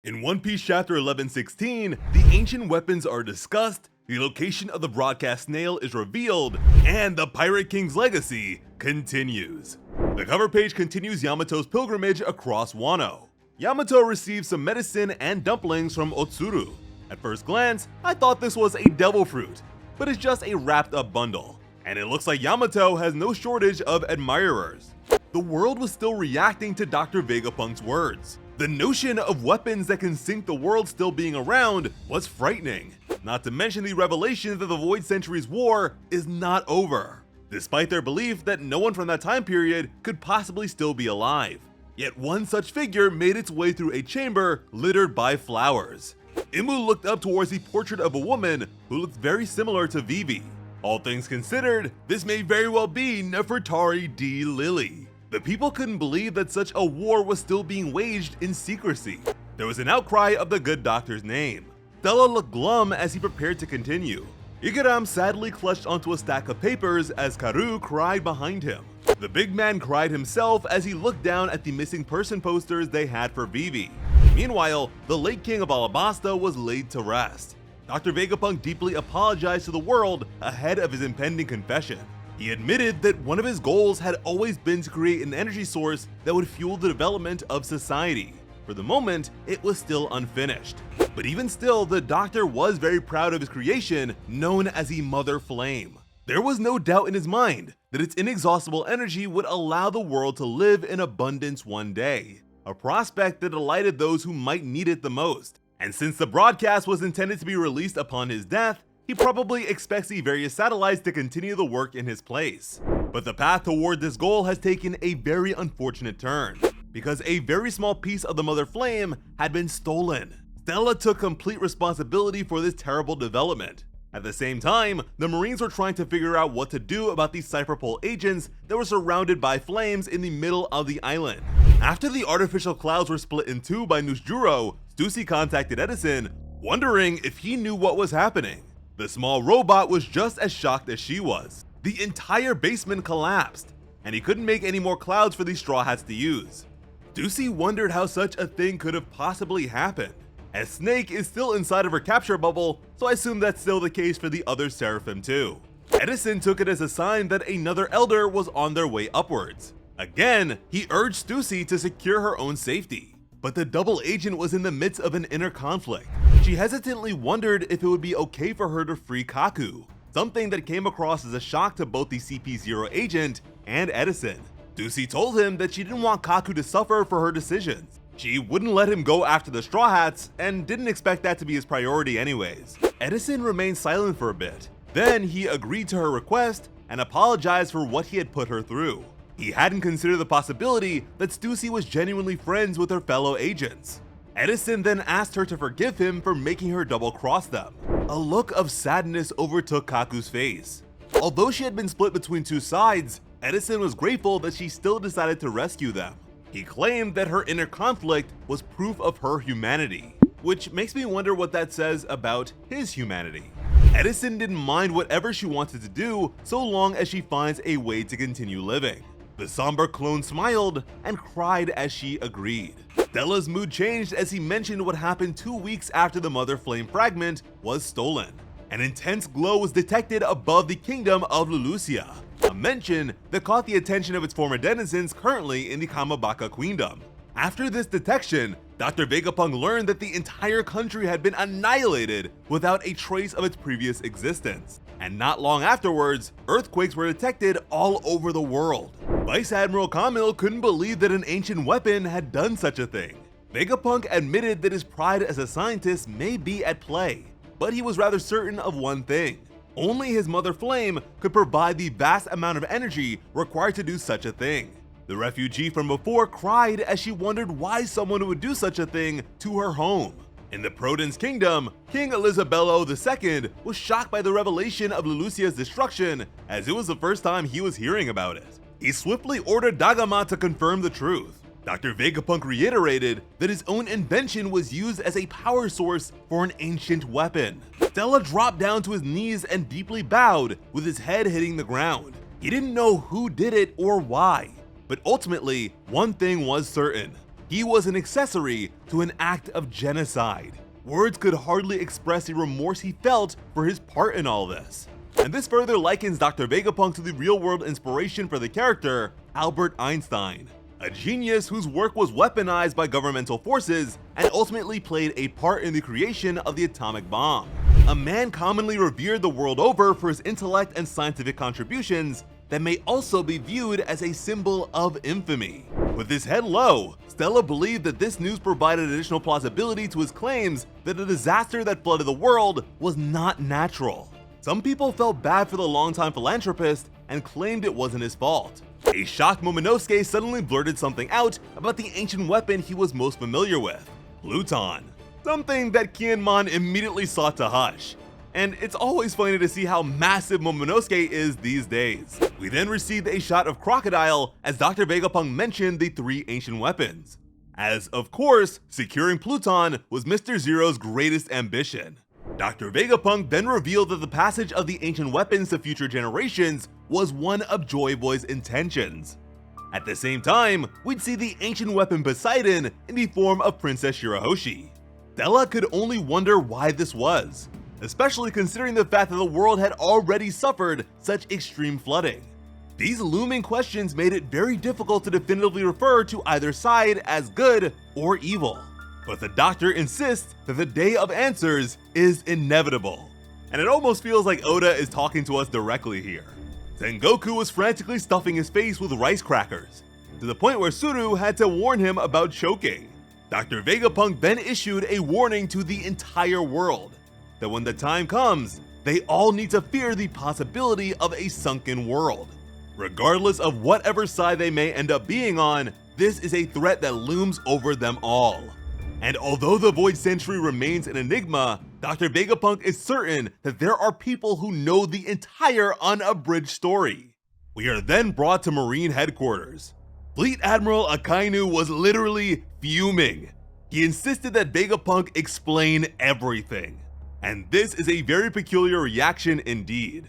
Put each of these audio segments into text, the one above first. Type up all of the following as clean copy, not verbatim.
In One Piece chapter 1116, the ancient weapons are discussed, the location of the broadcast snail is revealed, and the Pirate King's legacy continues. The cover page continues Yamato's pilgrimage across Wano. Yamato receives some medicine and dumplings from Otsuru. At first glance, I thought this was a devil fruit, but it's just a wrapped up bundle, and it looks like Yamato has no shortage of admirers. The world was still reacting to Dr. Vegapunk's words. The notion of weapons that can sink the world still being around was frightening, not to mention the revelation that the Void Century's war is not over, despite their belief that no one from that time period could possibly still be alive. Yet one such figure made its way through a chamber littered by flowers. Imu looked up towards the portrait of a woman who looked very similar to Vivi. All things considered, this may very well be Nefertari D. Lily. The people couldn't believe that such a war was still being waged in secrecy. There was an outcry of the good doctor's name. Stella looked glum as he prepared to continue. Igaram sadly clutched onto a stack of papers as Karu cried behind him. The big man cried himself as he looked down at the missing person posters they had for Vivi. Meanwhile, the late king of Alabasta was laid to rest. Dr. Vegapunk deeply apologized to the world ahead of his impending confession. He admitted that one of his goals had always been to create an energy source that would fuel the development of society. For the moment, it was still unfinished. But even still, the doctor was very proud of his creation, known as the Mother Flame. There was no doubt in his mind that its inexhaustible energy would allow the world to live in abundance one day, a prospect that delighted those who might need it the most. And since the broadcast was intended to be released upon his death, he probably expects the various satellites to continue the work in his place. But the path toward this goal has taken a very unfortunate turn, because a very small piece of the Mother Flame had been stolen. Stella took complete responsibility for this terrible development. At the same time, the Marines were trying to figure out what to do about these Cypherpole agents that were surrounded by flames in the middle of the island. After the artificial clouds were split in two by Nusjuro, Stussy contacted Edison, wondering if he knew what was happening. The small robot was just as shocked as she was. The entire basement collapsed, and he couldn't make any more clouds for the Straw Hats to use. Stussy wondered how such a thing could have possibly happened, as Snake is still inside of her capture bubble, so I assume that's still the case for the other Seraphim too. Edison took it as a sign that another Elder was on their way upwards. Again, he urged Stussy to secure her own safety, but the double agent was in the midst of an inner conflict. She hesitantly wondered if it would be okay for her to free Kaku, something that came across as a shock to both the CP0 agent and Edison. Stussy told him that she didn't want Kaku to suffer for her decisions. She wouldn't let him go after the Straw Hats and didn't expect that to be his priority anyways. Edison remained silent for a bit. Then he agreed to her request and apologized for what he had put her through. He hadn't considered the possibility that Stussy was genuinely friends with her fellow agents. Edison then asked her to forgive him for making her double-cross them. A look of sadness overtook Kaku's face. Although she had been split between two sides, Edison was grateful that she still decided to rescue them. He claimed that her inner conflict was proof of her humanity, which makes me wonder what that says about his humanity. Edison didn't mind whatever she wanted to do so long as she finds a way to continue living. The somber clone smiled and cried as she agreed. Stella's mood changed as he mentioned what happened 2 weeks after the Mother Flame fragment was stolen. An intense glow was detected above the kingdom of Lulusia, a mention that caught the attention of its former denizens currently in the Kamabaka Queendom. After this detection, Dr. Vegapunk learned that the entire country had been annihilated without a trace of its previous existence. And not long afterwards, earthquakes were detected all over the world. Vice Admiral Kamil couldn't believe that an ancient weapon had done such a thing. Vegapunk admitted that his pride as a scientist may be at play, but he was rather certain of one thing. Only his Mother Flame could provide the vast amount of energy required to do such a thing. The refugee from before cried as she wondered why someone would do such a thing to her home. In the Proden's kingdom, King Elisabello II was shocked by the revelation of Lulusia's destruction, as it was the first time he was hearing about it. He swiftly ordered Dagama to confirm the truth. Dr. Vegapunk reiterated that his own invention was used as a power source for an ancient weapon. Stella dropped down to his knees and deeply bowed, with his head hitting the ground. He didn't know who did it or why, but ultimately, one thing was certain. he was an accessory to an act of genocide. Words could hardly express the remorse he felt for his part in all this. And this further likens Dr. Vegapunk to the real-world inspiration for the character, Albert Einstein, a genius whose work was weaponized by governmental forces and ultimately played a part in the creation of the atomic bomb. A man commonly revered the world over for his intellect and scientific contributions that may also be viewed as a symbol of infamy. With his head low, Stella believed that this news provided additional plausibility to his claims that the disaster that flooded the world was not natural. Some people felt bad for the longtime philanthropist and claimed it wasn't his fault. A shocked Momonosuke suddenly blurted something out about the ancient weapon he was most familiar with, Pluton. Something that Kinemon immediately sought to hush. And it's always funny to see how massive Momonosuke is these days. We then received a shot of Crocodile as Dr. Vegapunk mentioned the 3 ancient weapons. As, of course, securing Pluton was Mr. Zero's greatest ambition. Dr. Vegapunk then revealed that the passage of the ancient weapons to future generations was one of Joyboy's intentions. At the same time, we'd see the ancient weapon Poseidon in the form of Princess Shirahoshi. Stella could only wonder why this was, especially considering the fact that the world had already suffered such extreme flooding. These looming questions made it very difficult to definitively refer to either side as good or evil. But the doctor insists that the day of answers is inevitable. And it almost feels like Oda is talking to us directly here. Sengoku was frantically stuffing his face with rice crackers, to the point where Suru had to warn him about choking. Dr. Vegapunk then issued a warning to the entire world that when the time comes, they all need to fear the possibility of a sunken world. Regardless of whatever side they may end up being on, this is a threat that looms over them all. And although the Void Century remains an enigma, Dr. Vegapunk is certain that there are people who know the entire unabridged story. We are then brought to Marine headquarters. Fleet Admiral Akainu was literally fuming. He insisted that Vegapunk explain everything. And this is a very peculiar reaction indeed.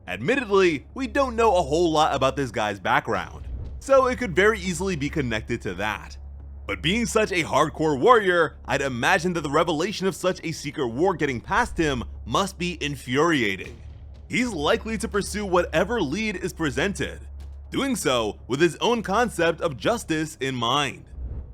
Admittedly, we don't know a whole lot about this guy's background, so it could very easily be connected to that. But being such a hardcore warrior, I'd imagine that the revelation of such a secret war getting past him must be infuriating. He's likely to pursue whatever lead is presented, doing so with his own concept of justice in mind.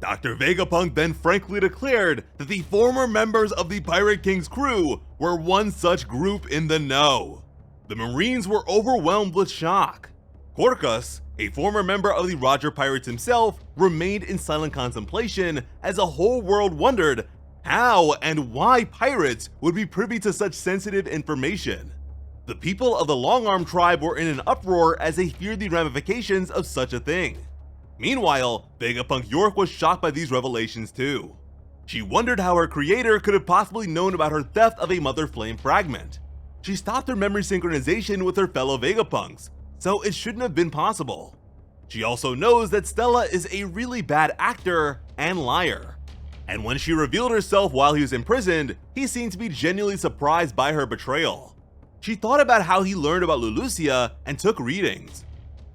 Dr. Vegapunk then frankly declared that the former members of the Pirate King's crew were one such group in the know. The Marines were overwhelmed with shock. Korkus, a former member of the Roger Pirates himself, remained in silent contemplation as the whole world wondered how and why pirates would be privy to such sensitive information. The people of the Long Arm tribe were in an uproar as they feared the ramifications of such a thing. Meanwhile, Vegapunk York was shocked by these revelations too. She wondered how her creator could have possibly known about her theft of a Mother Flame fragment. She stopped her memory synchronization with her fellow Vegapunks, so it shouldn't have been possible. She also knows that Stella is a really bad actor and liar. And when she revealed herself while he was imprisoned, he seemed to be genuinely surprised by her betrayal. She thought about how he learned about Lulusia and took readings.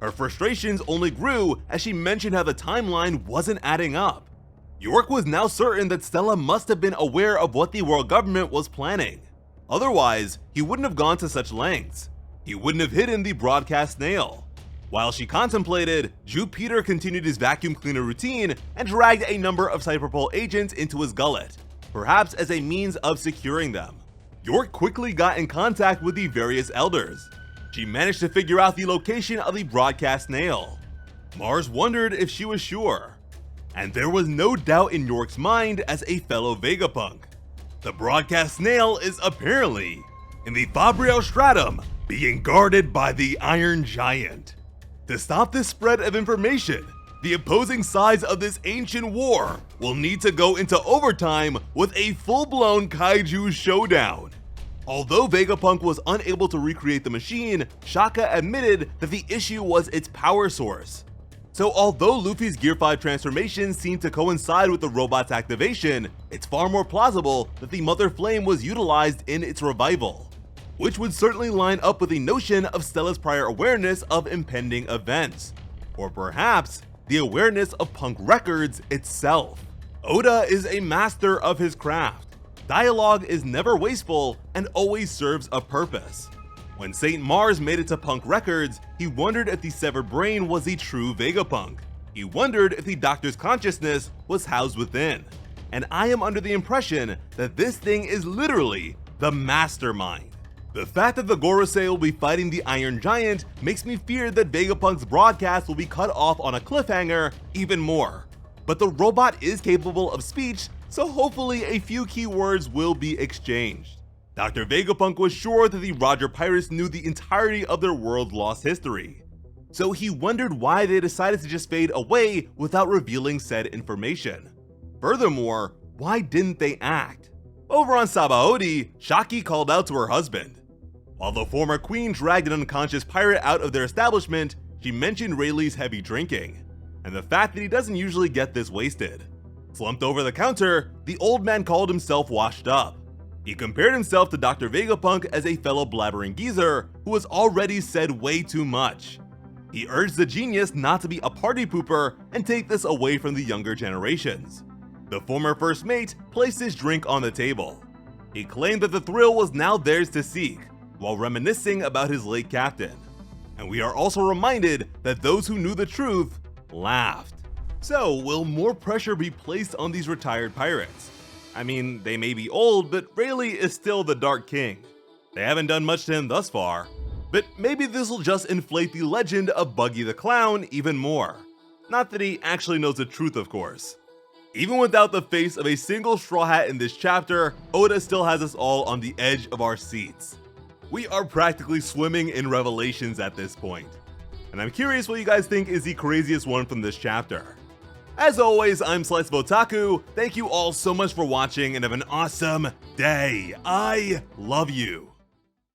Her frustrations only grew as she mentioned how the timeline wasn't adding up. York was now certain that Stella must have been aware of what the world government was planning. Otherwise, he wouldn't have gone to such lengths. He wouldn't have hidden the broadcast nail. While she contemplated, Jupiter continued his vacuum cleaner routine and dragged a number of Cyberpol agents into his gullet, perhaps as a means of securing them. York quickly got in contact with the various elders. She managed to figure out the location of the broadcast nail. Mars wondered if she was sure. And there was no doubt in York's mind as a fellow Vegapunk. The broadcast nail is apparently in the Fabrial Stratum, being guarded by the Iron Giant. To stop this spread of information, the opposing sides of this ancient war will need to go into overtime with a full-blown kaiju showdown. Although Vegapunk was unable to recreate the machine, Shaka admitted that the issue was its power source. So although Luffy's Gear 5 transformation seemed to coincide with the robot's activation, it's far more plausible that the Mother Flame was utilized in its revival, which would certainly line up with the notion of Stella's prior awareness of impending events. Or perhaps, the awareness of punk records itself. Oda is a master of his craft. Dialogue is never wasteful and always serves a purpose. When St. Mars made it to Punk Records, he wondered if the severed brain was the true Vegapunk. He wondered if the Doctor's consciousness was housed within. And I am under the impression that this thing is literally the mastermind. The fact that the Gorosei will be fighting the Iron Giant makes me fear that Vegapunk's broadcast will be cut off on a cliffhanger even more. But the robot is capable of speech, so hopefully a few key words will be exchanged. Dr. Vegapunk was sure that the Roger Pirates knew the entirety of their world's lost history. So he wondered why they decided to just fade away without revealing said information. Furthermore, why didn't they act? Over on Sabaody, Shaki called out to her husband. While the former queen dragged an unconscious pirate out of their establishment, she mentioned Rayleigh's heavy drinking, and the fact that he doesn't usually get this wasted. Slumped over the counter, the old man called himself washed up. He compared himself to Dr. Vegapunk as a fellow blabbering geezer who has already said way too much. He urged the genius not to be a party pooper and take this away from the younger generations. The former first mate placed his drink on the table. He claimed that the thrill was now theirs to seek, while reminiscing about his late captain. And we are also reminded that those who knew the truth laughed. So, will more pressure be placed on these retired pirates? I mean, they may be old, but Rayleigh is still the Dark King. They haven't done much to him thus far, but maybe this will just inflate the legend of Buggy the Clown even more. Not that he actually knows the truth, of course. Even without the face of a single Straw Hat in this chapter, Oda still has us all on the edge of our seats. We are practically swimming in revelations at this point. And I'm curious what you guys think is the craziest one from this chapter. As always, I'm Slice of Otaku. Thank you all so much for watching and have an awesome day. I love you.